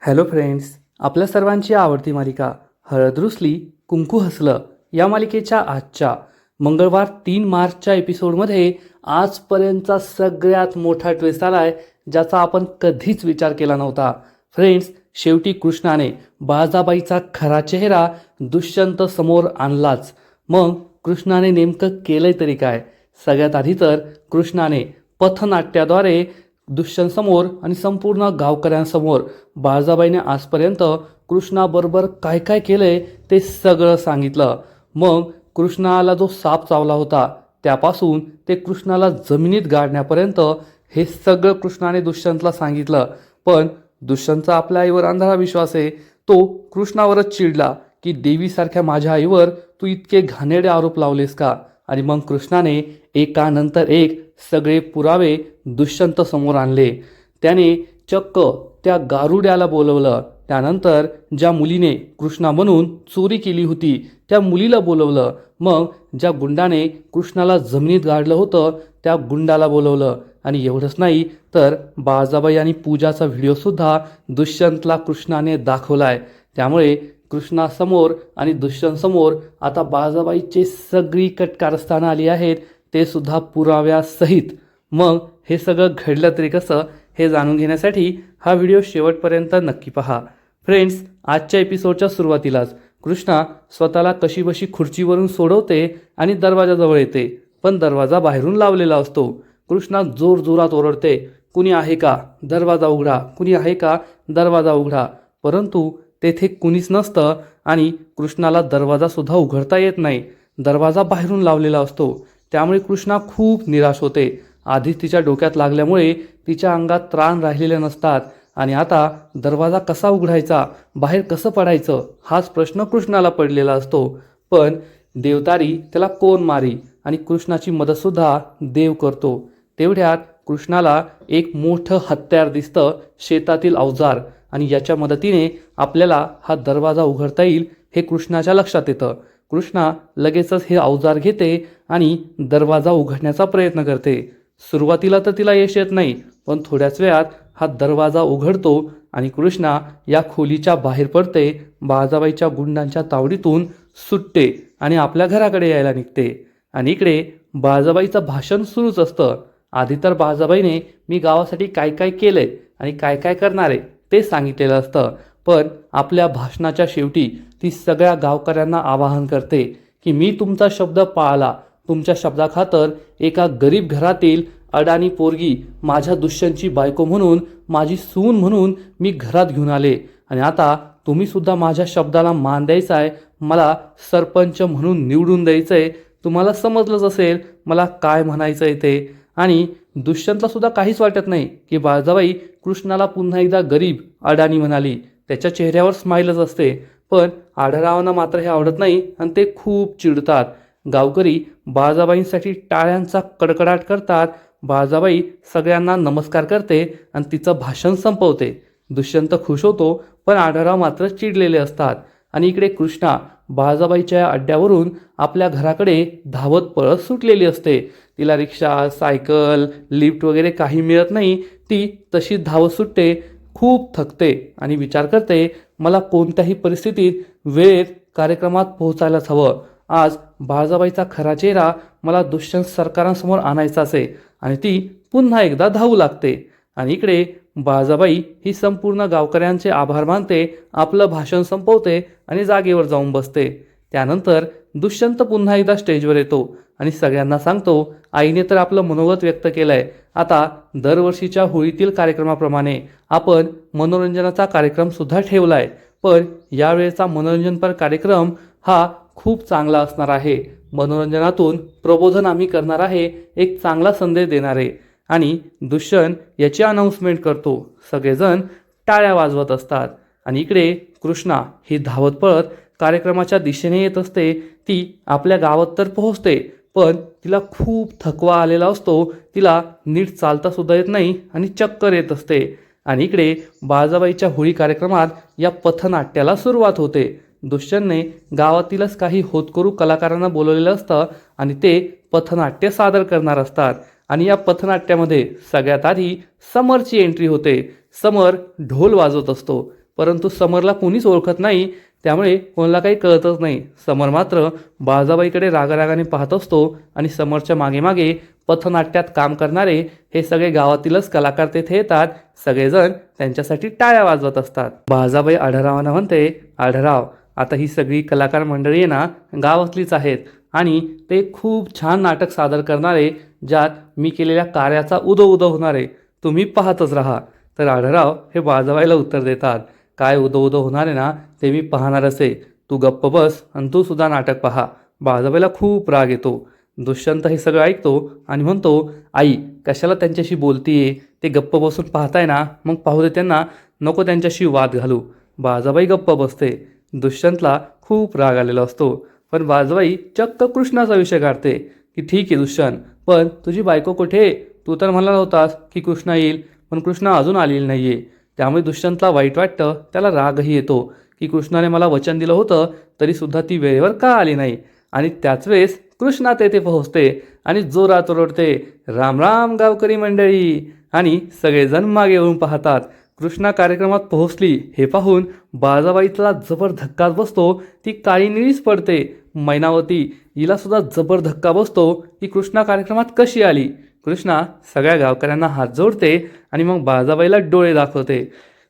Hello friends, आपल्या सर्वांची आवडती मालिका हळद रुसली कुंकू हसलं या मालिकेच्या आजच्या मंगळवार 3 मार्चच्या एपिसोडमध्ये आजपर्यंतचा सगळ्यात मोठा ट्विस्ट आलाय, ज्याचा आपण कधीच विचार केला नव्हता. फ्रेंड्स, शेवटी कृष्णाने बाळजाबाईचा खरा चेहरा दुष्यंत समोर आणलाच. मग कृष्णाने नेमकं केलंय तरी काय? सगळ्यात आधी तर कृष्णाने पथनाट्याद्वारे दुष्यंतसमोर आणि संपूर्ण गावकऱ्यांसमोर बाळजाबाईने आजपर्यंत कृष्णाबरोबर काय काय केलंय ते सगळं सांगितलं. मग कृष्णाला जो साप चावला होता त्यापासून ते कृष्णाला जमिनीत गाडण्यापर्यंत हे सगळं कृष्णाने दुष्यंतला सांगितलं. पण दुष्यंतचा आपल्या आईवर अंधारा विश्वास आहे. तो कृष्णावरच चिडला की देवीसारख्या माझ्या आईवर तू इतके घाणेरडे आरोप लावलेस का? आणि मग कृष्णाने एकानंतर एक सगळे पुरावे दुष्यंत समोर आणले. त्याने चक्क त्या गारुड्याला बोलवलं. त्यानंतर ज्या मुलीने कृष्णा म्हणून चोरी केली होती त्या मुलीला बोलवलं. मग ज्या गुंडाने कृष्णाला जमिनीत गाडलं होतं त्या गुंडाला बोलवलं. आणि एवढंच नाही तर बाळजाबाई आणि पूजाचा व्हिडिओसुद्धा दुष्यंतला कृष्णाने दाखवलाय. त्यामुळे कृष्णासमोर आणि दुष्यंतसमोर आता बाळजाबाईची सगळी कारस्थानं आली आहेत, ते सुद्धा पुराव्यासहित. मग हे सगळं घडलं तरी कसं हे जाणून घेण्यासाठी हा व्हिडिओ शेवटपर्यंत नक्की पहा. फ्रेंड्स, आजच्या एपिसोडच्या सुरुवातीलाच कृष्णा स्वतःला कशीबशी खुर्चीवरून सोडवते आणि दरवाजाजवळ येते, पण दरवाजा बाहेरून लावलेला असतो. कृष्णा जोरजोरात ओरडते, कुणी आहे का? दरवाजा उघडा, कुणी आहे का? दरवाजा उघडा. परंतु तेथे कुणीच नसतं आणि कृष्णाला दरवाजासुद्धा उघडता येत नाही. दरवाजा बाहेरून लावलेला असतो. त्यामुळे कृष्णा खूप निराश होते. आधीच तिच्या डोक्यात लागल्यामुळे तिच्या अंगात त्राण राहिलेले नसतात आणि आता दरवाजा कसा उघडायचा, बाहेर कसं पडायचं हाच प्रश्न कृष्णाला पडलेला असतो. पण देवतारी त्याला कोण मारी आणि कृष्णाची मदतसुद्धा देव करतो. तेवढ्यात कृष्णाला एक मोठं हत्यार दिसतं, शेतातील अवजार, आणि याच्या मदतीने आपल्याला हा दरवाजा उघडता येईल हे कृष्णाच्या लक्षात येतं. कृष्णा लगेचच हे अवजार घेते आणि दरवाजा उघडण्याचा प्रयत्न करते. सुरुवातीला तर तिला यश येत नाही, पण थोड्याच वेळात हा दरवाजा उघडतो आणि कृष्णा या खोलीच्या बाहेर पडते, बाळजाबाईच्या गुंडांच्या तावडीतून सुटते आणि आपल्या घराकडे यायला निघते. आणि इकडे बाळजाबाईचं भाषण सुरूच असतं. आधी तर बाळजाबाईने मी गावासाठी काय काय केलंय आणि काय काय करणार आहे ते सांगितलेलं असतं. पण आपल्या भाषणाच्या शेवटी ती सगळ्या गावकऱ्यांना आवाहन करते की मी तुमचा शब्द पाळला. तुमच्या शब्दाखातर एका गरीब घरातील अडाणी पोरगी माझ्या दुष्यंतची बायको म्हणून, माझी सून म्हणून मी घरात घेऊन आले. आणि आता तुम्ही सुद्धा माझ्या शब्दाला मान द्यायचा आहे, मला सरपंच म्हणून निवडून द्यायचं आहे. तुम्हाला समजलंच असेल मला काय म्हणायचं आहे ते. आणि दुष्यंतला सुद्धा काहीच वाटत नाही की बाळजाबाई कृष्णाला पुन्हा एकदा गरीब अडाणी म्हणाली. त्याच्या चेहऱ्यावर स्माईलच असते. पण आढळरावांना मात्र हे आवडत नाही आणि ते खूप चिडतात. गावकरी बाळजाबाईंसाठी टाळ्यांचा कडकडाट करतात. बाळजाबाई सगळ्यांना नमस्कार करते आणि तिचं भाषण संपवते. दुष्यंत खुश होतो, पण आढळराव मात्र चिडलेले असतात. आणि इकडे कृष्णा बाळजाबाईच्या अड्ड्यावरून आपल्या घराकडे धावत पळत सुटलेली असते. तिला रिक्षा, सायकल, लिफ्ट वगैरे काही मिळत नाही. ती तशी धावत सुटते, खूप थकते आणि विचार करते मला कोणत्याही परिस्थितीत वेळेत कार्यक्रमात पोहोचायलाच हवं. आज बाळजाबाईचा खरा चेहरा मला दुष्यंत सरकारांसमोर आणायचाच आहे. आणि ती पुन्हा एकदा धावू लागते. आणि इकडे बाळजाबाई ही संपूर्ण गावकऱ्यांचे आभार मानते, आपलं भाषण संपवते आणि जागेवर जाऊन बसते. त्यानंतर दुष्यंत पुन्हा एकदा स्टेजवर येतो आणि सगळ्यांना सांगतो आईने तर आपलं मनोगत व्यक्त केलंय. आता दरवर्षीच्या होळीतील कार्यक्रमाप्रमाणे आपण मनोरंजनाचा कार्यक्रम सुद्धा ठेवलाय. पण यावेळेचा मनोरंजनपर कार्यक्रम हा खूप चांगला असणार आहे. मनोरंजनातून प्रबोधन आम्ही करणार आहे, एक चांगला संदेश देणार आहे. आणि दुष्यंत याची अनाऊन्समेंट करतो. सगळेजण टाळ्या वाजवत असतात. आणि इकडे कृष्णा ही धावत पळत कार्यक्रमाच्या दिशेने येत असते. ती आपल्या गावात तर पोहोचते, पण तिला खूप थकवा आलेला असतो. तिला नीट चालता सुद्धा येत नाही आणि चक्कर येत असते. आणि इकडे बाळजाबाईच्या होळी कार्यक्रमात या पथनाट्याला सुरुवात होते. दुष्यंतने गावातीलच काही होतकरू कलाकारांना बोलवलेलं असतं आणि ते पथनाट्य सादर करणार असतात. आणि या पथनाट्यामध्ये सगळ्यात आधी समरची एंट्री होते. समर ढोल वाजवत असतो. परंतु समरला कोणीच ओळखत नाही, त्यामुळे कोणाला काही कळतच नाही. समर मात्र बाळजाबाईकडे रागारागाने पाहत असतो आणि समरच्या मागे मागे पथनाट्यात काम करणारे हे सगळे गावातीलच कलाकार तेथे येतात. सगळेजण त्यांच्यासाठी टाळ्या वाजवत असतात. बाळजाबाई आढळरावांना म्हणते, आढळराव, आता ही सगळी कलाकार मंडळी आहे ना गावातलीच आहेत आणि ते खूप छान नाटक सादर करणारे, ज्यात मी केलेल्या कार्याचा उदो उदो होणार आहे. तुम्ही पाहतच राहा. तर आढळराव हे बाळजाबाईला उत्तर देतात, काय उदो उदो होणार आहे ना ते मी पाहणारच आहे. तू गप्प बस आणि तू सुद्धा नाटक पहा. बाळजाबाईला खूप राग येतो. दुष्यंत हे सगळं ऐकतो आणि म्हणतो, आई कशाला त्यांच्याशी बोलतीये, ते गप्प बसून पाहताय ना, मग पाहू दे त्यांना, नको त्यांच्याशी वाद घालू. बाळजाबाई गप्प बसते. दुष्यंतला खूप राग आलेला असतो, पण बाळजाबाई चक्क कृष्णाचा विषय काढते की ठीक आहे दुष्यंत, पण तुझी बायको कुठे? तू तर म्हणला होतास की कृष्णा येईल, पण कृष्णा अजून आलेली नाही आहे. त्यामुळे दुष्यंतला वाईट वाटतं, त्याला रागही येतो की कृष्णाने मला वचन दिलं होतं तरीसुद्धा ती वेळेवर का आली नाही. आणि त्याच वेळेस कृष्णा तेथे पोहोचते आणि जोरात ओरडते, राम राम गावकरी मंडळी. आणि सगळेजण मागे वळून पाहतात. कृष्णा कार्यक्रमात पोहोचली हे पाहून बाळजाबाईला जबर धक्काच बसतो. ती काळी निळीच पडते. मैनावती हिला सुद्धा जबर धक्का बसतो की कृष्णा कार्यक्रमात कशी आली. कृष्णा सगळ्या गावकऱ्यांना हात जोडते आणि मग बाळजाबाईला डोळे दाखवते.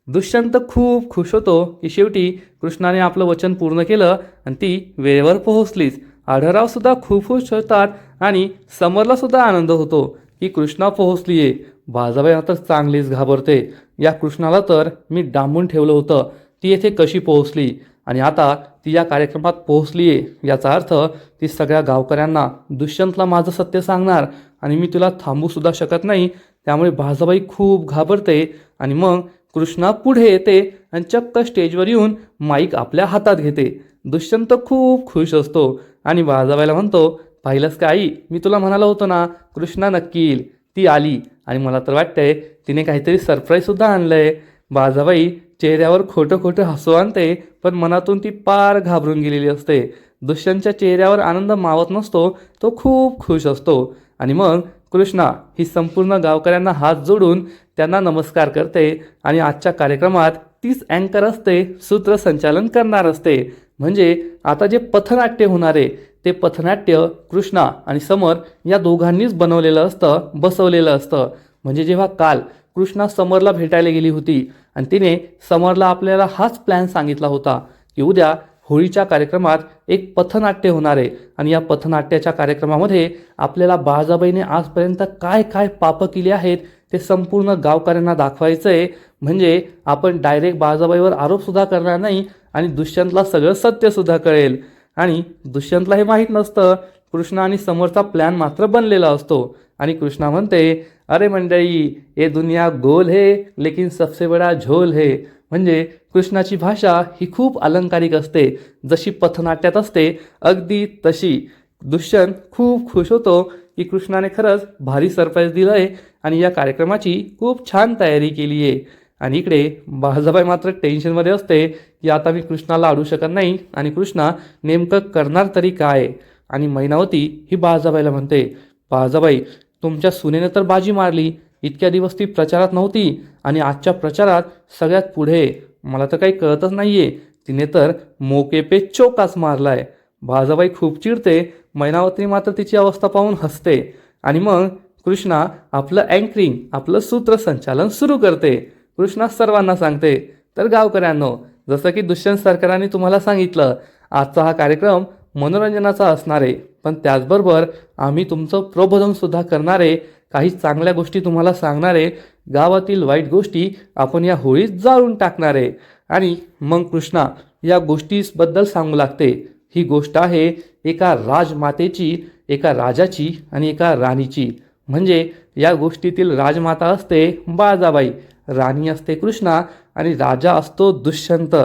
दुष्यंत खूप खुश होतो की शेवटी कृष्णाने आपलं वचन पूर्ण केलं आणि ती वेळेवर पोहोचलीच. आढळराव सुद्धा खूप खुश होतात आणि समरला सुद्धा आनंद होतो की कृष्णा पोहोचलीये. बाळजाबाई मात्र चांगलीच घाबरते. या कृष्णाला तर मी डांबून ठेवलं होतं, ती येथे कशी पोहोचली आणि आता ती या कार्यक्रमात पोहोचलीये, याचा अर्थ ती सगळ्या गावकऱ्यांना दुष्यंतला माझं सत्य सांगणार आणि मी तिला थांबू सुद्धा शकत नाही. त्यामुळे बाळजाबाई खूप घाबरते आणि मग कृष्णा पुढे येते आणि चक्क स्टेजवर येऊन माईक आपल्या हातात घेते. दुष्यंत खूप खुश असतो आणि बाळजाबाईला म्हणतो, पाहिलंस का आई, मी तुला म्हणालो होतो ना कृष्णा नक्की येईल. ती आली आणि मला तर वाटतंय तिने काहीतरी सरप्राईजसुद्धा आणलंय. बाळजाबाई चेहऱ्यावर खोटं खोटं हसू आणते, पण मनातून ती पार घाबरून गेलेली असते. दुष्यंतच्या चेहऱ्यावर आनंद मावत नसतो, तो खूप खुश असतो. आणि मग कृष्णा ही संपूर्ण गावकऱ्यांना हात जोडून त्यांना नमस्कार करते आणि आजच्या कार्यक्रमात तीच अँकर असते, सूत्रसंचालन करणार असते. म्हणजे आता जे पथनाट्य होणार आहे ते पथनाट्य कृष्णा आणि समर या दोघांनीच बनवलेलं असतं, बसवलेलं असतं. म्हणजे जेव्हा काल कृष्णा समरला भेटायला गेली होती आणि तिने समरला आपल्याला हाच प्लॅन सांगितला होता की उद्या होळीच्या कार्यक्रमात एक पथनाट्य होणार आहे आणि या पथनाट्याच्या कार्यक्रमामध्ये आपल्याला बाळजाबाईने आजपर्यंत काय काय पापं केली आहेत ते संपूर्ण गावकऱ्यांना दाखवायचं आहे. म्हणजे आपण डायरेक्ट बाळजाबाईवर आरोपसुद्धा करणार नाही आणि दुष्यंतला सगळं सत्यसुद्धा कळेल. आणि दुष्यंतला हे माहीत नसतं, कृष्णा आणि समरचा प्लॅन मात्र बनलेला असतो. आणि कृष्णा म्हणते, अरे मंडळी, ये दुनिया गोल है लेकिन सबसे बडा झोल है. म्हणजे कृष्णाची भाषा ही खूप अलंकारिक असते, जशी पथनाट्यात असते अगदी तशी. दुष्यंत खूप खुश होतो की कृष्णाने खरंच भारी सरप्राईज दिलं आहे आणि या कार्यक्रमाची खूप छान तयारी केली आहे. आणि इकडे बाळजाबाई मात्र टेन्शनमध्ये असते की आता मी कृष्णाला अडू शकत नाही आणि कृष्णा नेमकं करणार तरी काय. आणि मैनावती ही बाळजाबाईला म्हणते, बाळजाबाई, तुमच्या सुनेने तर बाजी मारली. इतक्या दिवस ती प्रचारात नव्हती आणि आजच्या प्रचारात सगळ्यात पुढे. मला तर काही कळतच नाहीये, तिने तर मोके पे चोकाच मारलाय. बाळजाबाई खूप चिडते. मैनावती मात्र तिची अवस्था पाहून हसते. आणि मग कृष्णा आपलं अँकरिंग, आपलं सूत्रसंचालन सुरू करते. कृष्णा सर्वांना सांगते, तर गावकऱ्यांनो, जसं की दुष्यंत सरकारांनी तुम्हाला सांगितलं, आजचा हा कार्यक्रम मनोरंजनाचा असणार आहे, पण त्याचबरोबर आम्ही तुमचं प्रबोधनसुद्धा करणार आहे. काही चांगल्या गोष्टी तुम्हाला सांगणार आहे. गावातील वाईट गोष्टी आपण या होळीत जाळून टाकणार आहे. आणि मग कृष्णा या गोष्टीबद्दल सांगू लागते. ही गोष्ट आहे एका राजमातेची, एका राजाची आणि एका राणीची. म्हणजे या गोष्टीतील राजमाता असते बाळजाबाई, राणी असते कृष्णा आणि राजा असतो दुष्यंत.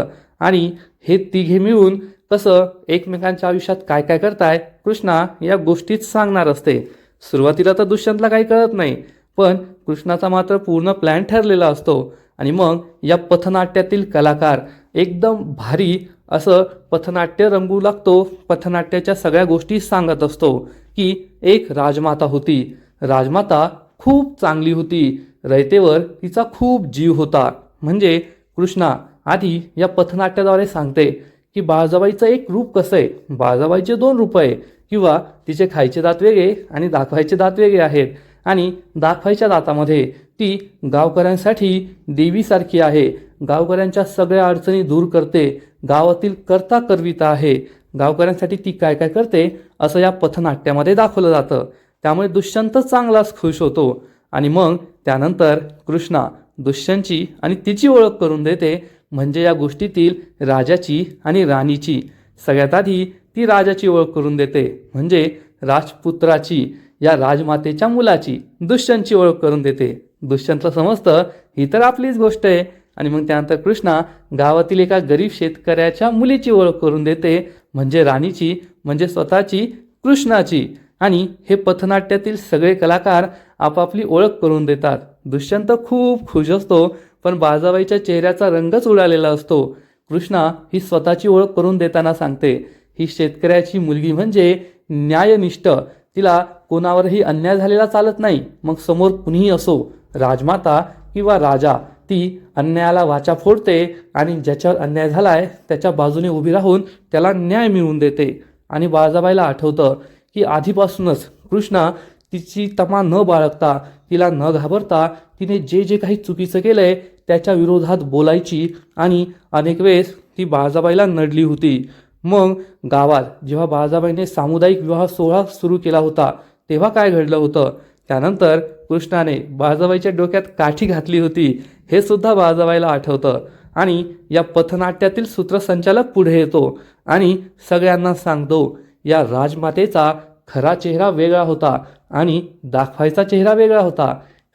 आणि हे तिघे मिळून कसं एकमेकांच्या आयुष्यात काय काय करताय कृष्णा या गोष्टीत सांगणार असते. सुरुवातीला तर दुष्यंतला काही कळत नाही, पण कृष्णाचा मात्र पूर्ण प्लॅन ठरलेला असतो. आणि मग या पथनाट्यातील कलाकार एकदम भारी असं पथनाट्य रंगू लागतो. पथनाट्याच्या सगळ्या गोष्टी सांगत असतो की एक राजमाता होती. राजमाता खूप चांगली होती. रयतेवर तिचा खूप जीव होता. म्हणजे कृष्णा आधी या पथनाट्याद्वारे सांगते की बाळजाबाईचं एक रूप कसं आहे, बाळजाबाईचे 2 रूप आहे किंवा तिचे खायचे दात वेगळे आणि दाखवायचे दात वेगळे आहेत आणि दाखवायच्या दातामध्ये ती गावकऱ्यांसाठी देवीसारखी आहे, गावकऱ्यांच्या सगळ्या अडचणी दूर करते, गावातील करता करविता आहे, गावकऱ्यांसाठी ती काय काय करते असं या पथनाट्यामध्ये दाखवलं जातं. त्यामुळे दुष्यंत चांगलाच खुश होतो आणि मग त्यानंतर कृष्णा दुष्यंतची आणि तिची ओळख करून देते, म्हणजे या गोष्टीतील राजाची आणि राणीची. सगळ्यात आधी ती राजाची ओळख करून देते, म्हणजे राजपुत्राची, या राजमातेच्या मुलाची दुष्यंतची ओळख करून देते. दुष्यंतला समजतं ही तर आपलीच गोष्ट आहे आणि मग त्यानंतर कृष्णा गावातील एका गरीब शेतकऱ्याच्या मुलीची ओळख करून देते, म्हणजे राणीची, म्हणजे स्वतःची कृष्णाची. आणि हे पथनाट्यातील सगळे कलाकार आपापली ओळख करून देतात. दुष्यंत खूप खुश असतो, पण बाळजाबाईच्या चेहऱ्याचा रंगच उडालेला असतो. कृष्णा ही स्वतःची ओळख करून देताना सांगते, ही शेतकऱ्याची मुलगी म्हणजे न्यायनिष्ठ, तिला कोणावरही अन्याय झालेला चालत नाही, मग समोर कुणीही असो, राजमाता किंवा राजा, ती अन्यायाला वाचा फोडते आणि ज्याच्यावर अन्याय झालाय त्याच्या बाजूने उभी राहून त्याला न्याय मिळवून देते. आणि बाळजाबाईला आठवतं की आधीपासूनच कृष्णा तिची तमा न बाळगता, तिला न घाबरता तिने जे जे काही चुकीचं केलंय त्याच्या विरोधात बोलायची आणि अनेक वेळेस ती बाळजाबाईला नडली होती. मग गावात जेव्हा बाळजाबाईने सामुदायिक विवाह सोहळा सुरू केला होता तेव्हा काय घडलं होतं, त्यानंतर कृष्णाने बाळजाबाईच्या डोक्यात काठी घातली होती, हे सुद्धा बाळजाबाईला आठवतं. आणि या पथनाट्यातील सूत्रसंचालक पुढे येतो आणि सगळ्यांना सांगतो, या राजमातेचा खरा चेहरा वेगळा होता आणि दाखवायचा चेहरा वेगळा होता.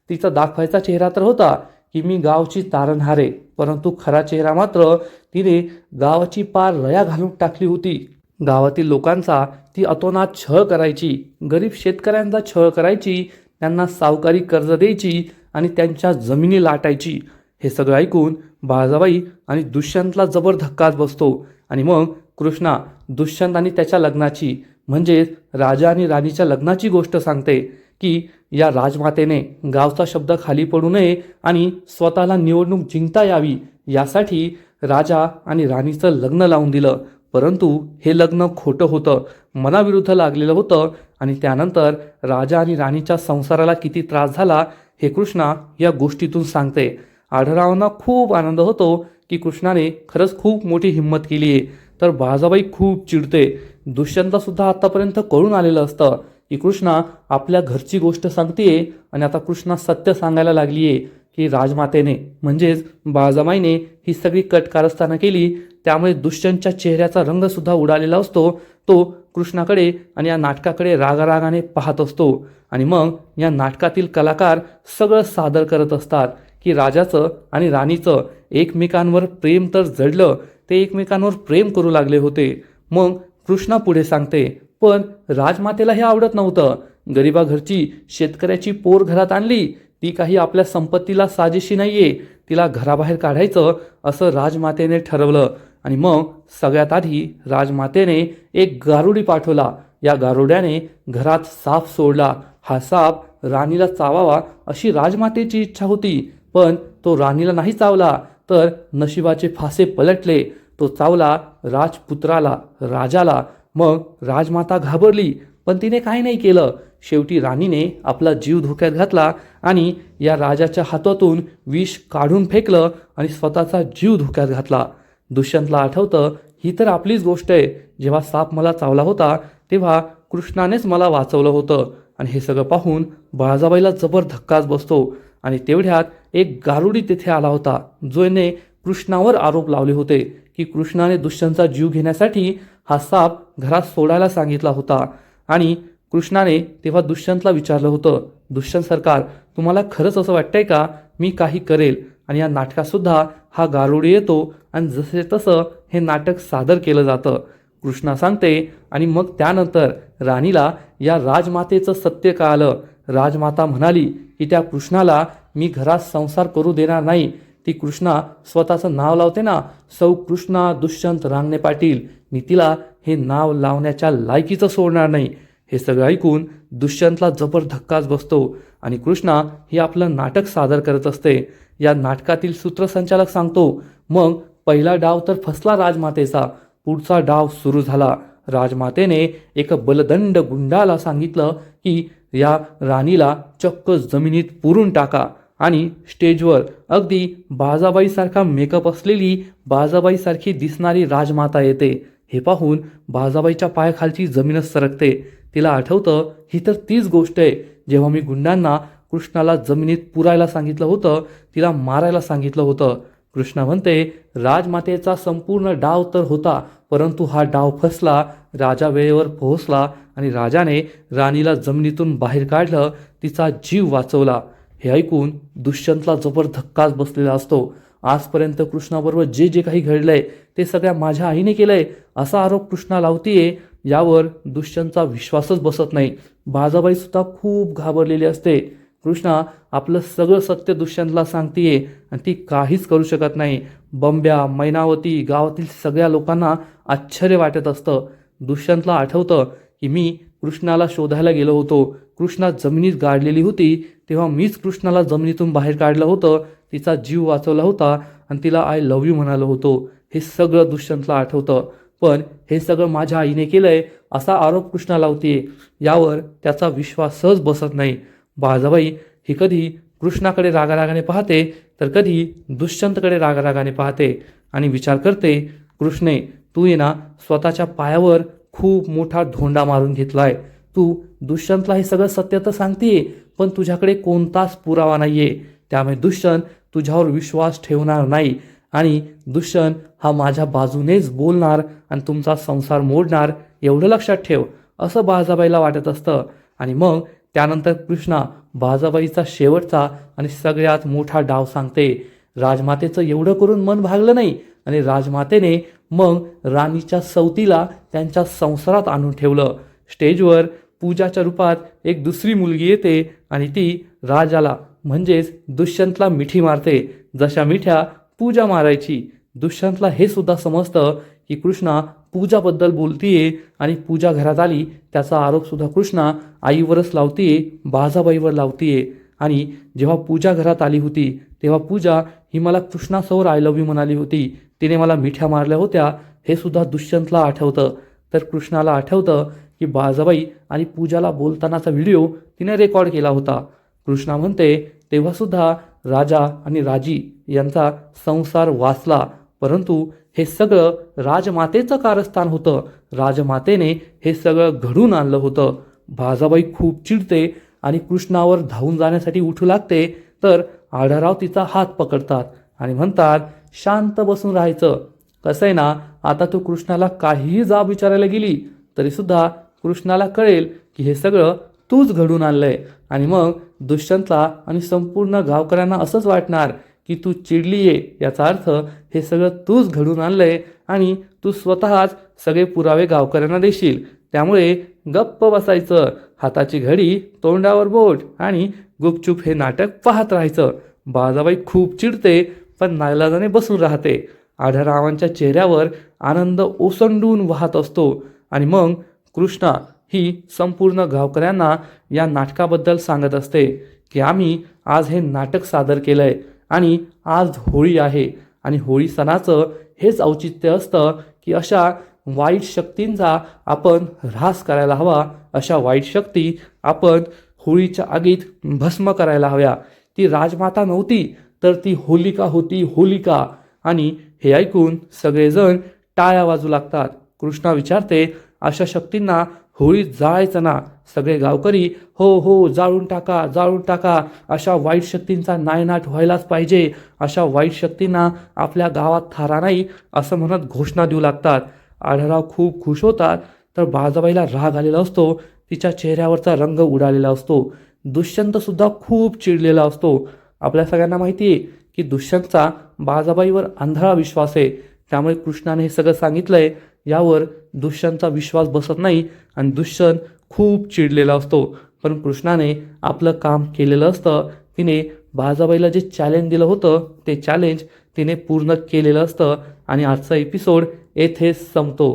तिचा दाखवायचा चेहरा तर होता की मी गावची तारणहार आहे, परंतु खरा चेहरा मात्र तिने गावाची पार रया घालून टाकली होती. गावातील लोकांचा ती अतोनात छळ करायची, गरीब शेतकऱ्यांचा छळ करायची, त्यांना सावकारी कर्ज द्यायची आणि त्यांच्या जमिनी लाटायची. हे सगळं ऐकून बाळजाबाई आणि दुष्यंतला जबर धक्काच बसतो. आणि मग कृष्णा दुष्यंत आणि त्याच्या लग्नाची, म्हणजेच राजा आणि राणीच्या लग्नाची गोष्ट सांगते की या राजमातेने गावचा शब्द खाली पडू नये आणि स्वतःला निवडणूक जिंकता यावी यासाठी राजा आणि राणीचं लग्न लावून दिलं, परंतु हे लग्न खोटं होतं, मनाविरुद्ध लागलेलं होतं. आणि त्यानंतर राजा आणि राणीच्या संसाराला किती त्रास झाला हे कृष्णा या गोष्टीतून सांगते. आढळरावांना खूप आनंद होतो की कृष्णाने खरंच खूप मोठी हिंमत केली आहे. तर बाळजाबाई खूप चिडते. दुष्यंतला सुद्धा आतापर्यंत कळून आलेलं असतं की कृष्णा आपल्या घरची गोष्ट सांगतेय आणि आता कृष्णा सत्य सांगायला लागली आहे की राजमातेने म्हणजेच बाळजाबाईने ही सगळी कट कारस्थानं केली. त्यामुळे दुष्यंतच्या चेहऱ्याचा रंग सुद्धा उडालेला असतो. तो कृष्णाकडे आणि या नाटकाकडे रागारागाने पाहत असतो. आणि मग या नाटकातील कलाकार सगळं सादर करत असतात की राजाचं आणि राणीचं एकमेकांवर प्रेम तर जडलं, ते एकमेकांवर प्रेम करू लागले होते. मग कृष्णा पुढे सांगते, पण राजमातेला हे आवडत नव्हतं. गरिबा घरची शेतकऱ्याची पोर घरात आणली, ती काही आपल्या संपत्तीला साजेशी नाहीये, तिला घराबाहेर काढायचं असं राजमातेने ठरवलं. आणि मग सगळ्यात आधी राजमातेने एक गारुडी पाठवला. या गारुड्याने घरात साप सोडला. हा साप राणीला चावावा अशी राजमातेची इच्छा होती, पण तो राणीला नाही चावला, तर नशिबाचे फासे पलटले. तो चावला राजपुत्राला, राजाला. मग राजमाता घाबरली, पण तिने काही नाही केलं. शेवटी राणीने आपला जीव धोक्यात घातला आणि या राजाच्या हातातून विष काढून फेकलं आणि स्वतःचा जीव धोक्यात घातला. दुष्यंतला आठवतं, ही तर आपलीच गोष्ट आहे. जेव्हा साप मला चावला होता तेव्हा कृष्णानेच मला वाचवलं होतं. आणि हे सगळं पाहून बाळजाबाईला जबर धक्काच बसतो. आणि तेवढ्यात एक गारुडी तिथे आला होता, जोने कृष्णावर आरोप लावले होते की कृष्णाने दुष्यंतचा जीव घेण्यासाठी हा साप घरात सोडायला सांगितला होता. आणि कृष्णाने तेव्हा दुष्यंतला विचारलं होतं, दुष्यंत सरकार, तुम्हाला खरंच असं वाटतंय का मी काही करेल? आणि या नाटकातसुद्धा हा गारुडी येतो आणि जसे तसं हे नाटक सादर केलं जातं. कृष्णा सांगते आणि मग त्यानंतर राणीला या राजमातेचं सत्य कळालं. राजमाता म्हणाली की त्या कृष्णाला मी घरात संसार करू देणार नाही. ती कृष्णा स्वतःचं नाव लावते ना, सौ कृष्णा दुष्यंत रांगणे पाटील, मी तिला हे नाव लावण्याच्या लायकीचं सोडणार नाही. हे सगळं ऐकून दुष्यंतला जबर धक्काच बसतो आणि कृष्णा हे आपलं नाटक सादर करत असते. या नाटकातील सूत्रसंचालक सांगतो, मग पहिला डाव तर फसला राजमातेचा. पुढचा डाव सुरू झाला. राजमातेने एक बलदंड गुंडाला सांगितलं की या राणीला चक्क जमिनीत पुरून टाका आणि स्टेजवर अगदी बाजाबाईसारखा मेकअप असलेली बाजाबाईसारखी दिसणारी राजमाता येते. हे पाहून बाजाबाईच्या पायाखालची जमीनच सरकते. तिला आठवतं ही तर तीच गोष्ट आहे जेव्हा मी गुंडांना कृष्णाला जमिनीत पुरायला सांगितलं होतं, तिला मारायला सांगितलं होतं. कृष्णा म्हणते राजमातेचा संपूर्ण डाव तर होता, परंतु हा डाव फसला. राजा वेळेवर पोहोचला आणि राजाने राणीला जमिनीतून बाहेर काढलं, तिचा जीव वाचवला. हे ऐकून दुष्यंतला जबर धक्काच बसलेला असतो. आजपर्यंत कृष्णाबरोबर जे जे काही घडलंय ते सगळ्या माझ्या आईने केलंय असा आरोप कृष्णा लावतीये. यावर दुष्यंतचा विश्वासच बसत नाही. बाजाबाई सुद्धा खूप घाबरलेली असते. कृष्णा आपलं सगळं सत्य दुष्यंतला सांगतीये आणि ती काहीच करू शकत नाही. बंब्या, मैनावती, गावातील सगळ्या लोकांना आश्चर्य वाटत असतं. दुष्यंतला आठवतं की मी कृष्णाला शोधायला गेलो होतो. कृष्णा जमिनीत गाडलेली होती तेव्हा मीच कृष्णाला जमिनीतून बाहेर काढलं होतं, तिचा जीव वाचवला होता आणि तिला आय लव्ह यू म्हणालो होतो. हे सगळं दुष्यंतला आठवतं. पण हे सगळं माझ्या आईने केलंय असा आरोप कृष्णा लावतीये. यावर त्याचा विश्वासच बसत नाही. बाजाबाई ही कधी कृष्णाकडे रागारागाने पाहते तर कधी दुष्यंतकडे रागारागाने पाहते आणि विचार करते, कृष्णे तू ये ना स्वतःच्या पायावर खूप मोठा धोंडा मारून घेतलाय. तू दुष्यंतला हे सगळं सत्य तर सांगतेय, पण तुझ्याकडे कोणताच पुरावा नाहीये. त्यामुळे दुष्यंत तुझ्यावर विश्वास ठेवणार नाही आणि दुष्यंत हा माझ्या बाजूनेच बोलणार आणि तुमचा संसार मोडणार, एवढं लक्षात ठेव, असं बाजाबाईला वाटत असतं. आणि मग त्यानंतर कृष्णा बाजाबाईचा शेवटचा आणि सगळ्यात मोठा डाव सांगते. राजमातेचं एवढं करून मन भागलं नाही आणि राजमातेने मग राणीच्या सवतीला त्यांच्या संसारात आणून ठेवलं. स्टेजवर पूजाच्या रूपात एक दुसरी मुलगी येते आणि ती राजाला म्हणजेच दुष्यंतला मिठी मारते, जशा मिठ्या पूजा मारायची. दुष्यंतला हे सुद्धा समजतं की कृष्णा पूजाबद्दल बोलतीये आणि पूजा घरात आली त्याचा आरोप सुद्धा कृष्णा आईवरच लावतीये, बाजाबाईवर लावतीये. आणि जेव्हा पूजा घरात आली होती तेव्हा पूजा ही मला कृष्णासमोर आय लव्ह यू म्हणाली होती, तिने मला मिठ्या मारल्या होत्या, हे सुद्धा दुष्यंतला आठवतं. तर कृष्णाला आठवतं की बाजाबाई आणि पूजाला बोलतानाचा व्हिडिओ तिने रेकॉर्ड केला होता. कृष्णा म्हणते तेव्हा सुद्धा राजा आणि राजी यांचा संसार वाचला, परंतु हे सगळं राजमातेचं कारस्थान होतं. राजमातेने हे सगळं घडून आणलं होतं. बाजाबाई खूप चिडते आणि कृष्णावर धावून जाण्यासाठी उठू लागते, तर आढळराव तिचा हात पकडतात आणि म्हणतात शांत बसून राहायचं. कसं आहे ना, आता तू कृष्णाला काहीही जाब विचारायला गेली तरी सुद्धा कृष्णाला कळेल की हे सगळं तूच घडून आणलंय. आणि मग दुष्यंतला आणि संपूर्ण गावकऱ्यांना असंच वाटणार की तू चिडलीये, याचा अर्थ हे सगळं तूच घडून आणलंय आणि तू स्वतःच सगळे पुरावे गावकऱ्यांना देशील. त्यामुळे गप्प बसायचं, हाताची घडी तोंडावर बोट आणि गुपचूप हे नाटक पाहत राहायचं. बाजाबाई खूप चिडते पण नाईलाजाने बसून राहते. आढळरावांच्या चेहऱ्यावर आनंद ओसंडून वाहत असतो. आणि मग कृष्णा ही संपूर्ण गावकऱ्यांना या नाटकाबद्दल सांगत असते की आम्ही आज हे नाटक सादर केलंय आणि आज होळी आहे आणि होळी सणाचं हेच औचित्य असतं की अशा वाईट शक्तींचा आपण ऱ्हास करायला हवा. अशा वाईट शक्ती आपण होळीच्या आगीत भस्म करायला हव्या. ती राजमाता नव्हती तर ती होलिका होती, होलिका. आणि हे ऐकून सगळेजण टाळ्या वाजू लागतात. कृष्णा विचारते अशा शक्तींना होळीत जाळायचं ना? सगळे गावकरी हो हो जाळून टाका, जाळून टाका, अशा वाईट शक्तींचा नायनाट व्हायलाच पाहिजे, अशा वाईट शक्तींना आपल्या गावात थारा नाही, असं म्हणत घोषणा देऊ लागतात. आढळराव खूप खुश होतात तर बाजाबाईला राग आलेला असतो, तिच्या चेहऱ्यावरचा रंग उडालेला असतो. दुष्यंत सुद्धा खूप चिडलेला असतो. आपल्या सगळ्यांना माहिती आहे की दुष्यंतचा बाजाबाईवर आंधळा विश्वास आहे, त्यामुळे कृष्णाने हे सगळं सांगितलंय. यावर दुष्यंतचा विश्वास बसत नाही आणि दुष्यंत खूप चिडलेला असतो. पण कृष्णाने आपलं काम केलेलं असतं. तिने बाजाबाईला जे चॅलेंज दिलं होतं ते चॅलेंज तिने पूर्ण केलेलं असतं आणि आजचा एपिसोड येथेच संपतो.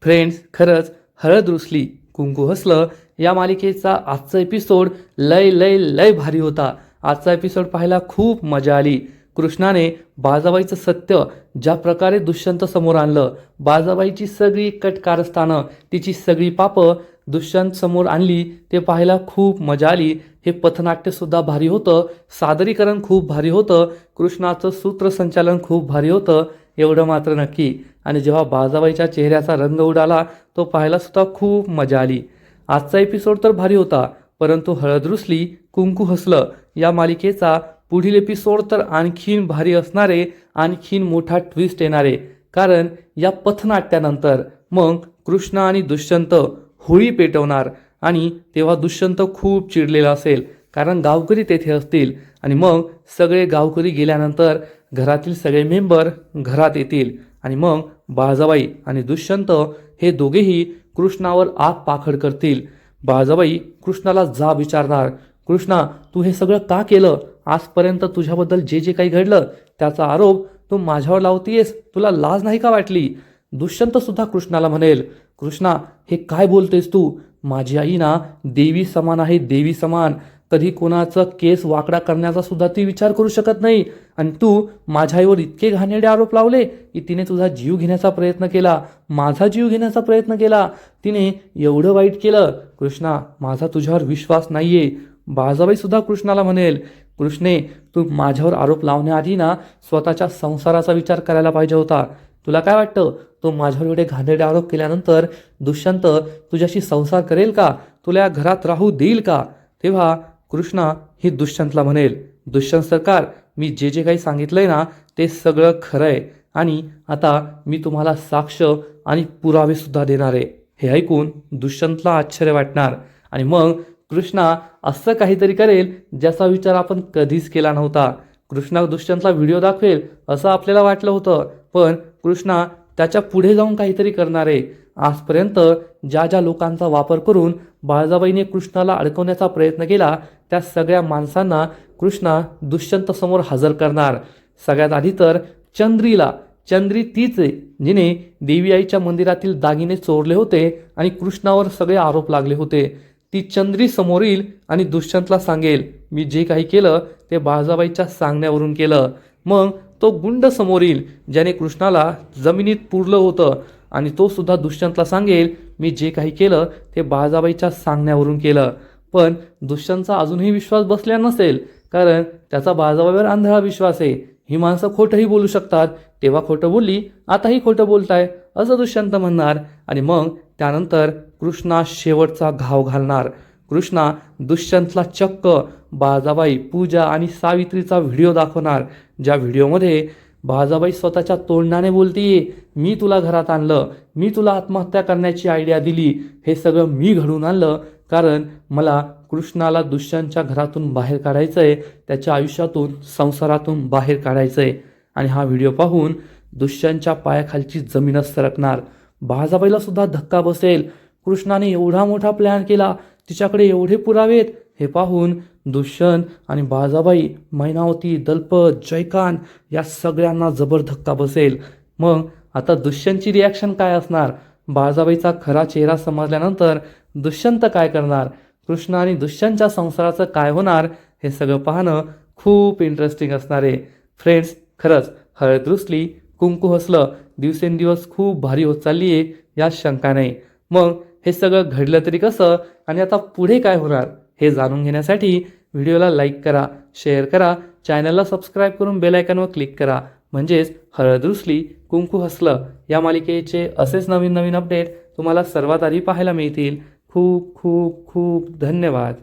फ्रेंड्स, खरंच हळद रुसली कुंकू हसलं या मालिकेचा आजचा एपिसोड लय लय लय भारी होता. आजचा एपिसोड पाहायला खूप मजा आली. कृष्णाने बाजाबाईचं सत्य ज्या प्रकारे दुष्यंत समोर आणलं, बाजाबाईची सगळी कट कारस्थानं, तिची सगळी पापं दुष्यंत समोर आणली, ते पाहायला खूप मजा आली. हे पथनाट्यसुद्धा भारी होतं, सादरीकरण खूप भारी होतं, कृष्णाचं सूत्रसंचालन खूप भारी होतं, एवढं मात्र नक्की. आणि जेव्हा बाजाबाईच्या चेहऱ्याचा रंग उडाला, तो पाहायलासुद्धा खूप मजा आली. आजचा एपिसोड तर भारी होता, परंतु हळद रुसली कुंकू हसलं या मालिकेचा पुढील एपिसोड तर आणखीन भारी असणारे, आणखीन मोठा ट्विस्ट येणारे. कारण या पथनाट्यानंतर मग कृष्ण आणि दुष्यंत होळी पेटवणार आणि तेव्हा दुष्यंत खूप चिडलेला असेल, कारण गावकरी तेथे असतील. आणि मग सगळे गावकरी गेल्यानंतर घरातील सगळे मेंबर घरात येतील आणि मग बाळाबाई आणि दुष्यंत हे दोघेही कृष्णावर आग पाखड करतील. बाळाबाई कृष्णाला जाब विचारणार, कृष्णा तू हे सगळं का केलं? आजपर्यंत तुझ्याबद्दल जे जे काही घडलं त्याचा आरोप तू माझ्यावर लावतीयस, तुला लाज नाही का वाटली? दुष्यंत सुद्धा कृष्णाला म्हणेल, कृष्णा हे काय बोलतेस तू? माझी आई ना देवी समान आहे, देवी समान. कधी कोणाचं केस वाकडा करण्याचा सुद्धा ती विचार करू शकत नाही. आणि तू माझ्या आईवर इतके घाणेरडे आरोप लावले की तिने तुझा जीव घेण्याचा प्रयत्न केला, माझा जीव घेण्याचा प्रयत्न केला, तिने एवढं वाईट केलं. कृष्णा माझा तुझ्यावर विश्वास नाहीये. बाळाबाई सुद्धा कृष्णाला म्हणेल, कृष्णे तू माझ्यावर आरोप लावण्याआधी ना स्वतःच्या संसाराचा विचार करायला पाहिजे होता. तुला काय वाटतं, तो माझ्यावर एवढे घाणेरडे आरोप केल्यानंतर दुष्यंत तुझ्याशी संसार करेल का? तुला या घरात राहू देईल का? तेव्हा कृष्णा ही दुष्यंतला म्हणेल, दुष्यंत सरकार मी जे जे काही सांगितलंय ना ते सगळं खरं आहे आणि आता मी तुम्हाला साक्ष आणि पुरावे सुद्धा देणार आहे. हे ऐकून दुष्यंतला आश्चर्य वाटणार आणि मग कृष्णा असं काहीतरी करेल ज्याचा विचार आपण कधीच केला नव्हता. कृष्णा दुष्यंतला व्हिडिओ दाखवेल असं आपल्याला वाटलं होतं, पण कृष्णा त्याच्या पुढे जाऊन काहीतरी करणार आहे. आजपर्यंत ज्या ज्या लोकांचा वापर करून बाळाबाईने कृष्णाला अडकवण्याचा प्रयत्न केला त्या सगळ्या माणसांना कृष्णा दुष्यंत समोर हजर करणार. सगळ्यात आधी तर चंद्री तीच आहे जिने देवी आईच्या मंदिरातील दागिने चोरले होते आणि कृष्णावर सगळे आरोप लागले होते. ती चंद्री समोर येईल आणि दुष्यंतला सांगेल, मी जे काही केलं ते बाळाबाईच्या सांगण्यावरून केलं. मग तो गुंड समोर येईल ज्याने कृष्णाला जमिनीत पुरलं होतं आणि तो सुद्धा दुष्यंतला सांगेल, मी जे काही केलं ते बाळाबाईच्या सांगण्यावरून केलं. पण दुष्यंतचा अजूनही विश्वास बसला नसेल, कारण त्याचा बाळाबाईवर आंधळा विश्वास आहे. ही माणसं खोटंही बोलू शकतात, तेव्हा खोटं बोलली आताही खोटं बोलताय असं दुष्यंत म्हणणार. आणि मग त्यानंतर कृष्णा शेवटचा घाव घालणार. कृष्णा दुष्यंतला चक्क बाळाबाई, पूजा आणि सावित्रीचा व्हिडिओ दाखवणार, ज्या व्हिडिओमध्ये बाळाबाई स्वतःच्या तोंडाने बोलतीये, मी तुला घरात आणलं, मी तुला आत्महत्या करण्याची आयडिया दिली, हे सगळं मी घडून आणलं, कारण मला कृष्णाला दुष्यंतच्या घरातून बाहेर काढायचंय, त्याच्या आयुष्यातून संसारातून बाहेर काढायचंय. आणि हा व्हिडिओ पाहून दुष्यंतच्या पायाखालची जमीनच सरकणार. बाळाबाईला सुद्धा धक्का बसेल, कृष्णाने एवढा मोठा प्लॅन केला, तिच्याकडे एवढे पुरावे आहेत, हे पाहून दुष्यंत आणि बाळाबाई, मैनावती, दलपत, जयकांत या सगळ्यांना जबर धक्का बसेल. मग आता दुष्यंतची रिॲक्शन काय असणार? बाळाबाईचा खरा चेहरा समजल्यानंतर दुष्यंत काय करणार? कृष्ण आणि दुष्यंतच्या संसाराचं काय होणार? हे सगळं पाहणं खूप इंटरेस्टिंग असणार आहे. फ्रेंड्स, खरंच हळद रुसली कुंकू हसलं दिवसेंदिवस खूप भारी होत चालली आहे यात शंका नाही. मग हे सगळं घडलं तरी कसं आणि आता पुढे काय होणार हे जाणून घेण्यासाठी व्हिडिओला लाईक करा, शेअर करा, चॅनलला सबस्क्राईब करून बेल आयकॉनवर क्लिक करा. म्हणजेच हळद रुसली कुंकू हसलं या मालिकेचे असेच नवीन नवीन अपडेट तुम्हाला सर्वात आधी पाहायला मिळतील. खूप खूप खूप धन्यवाद.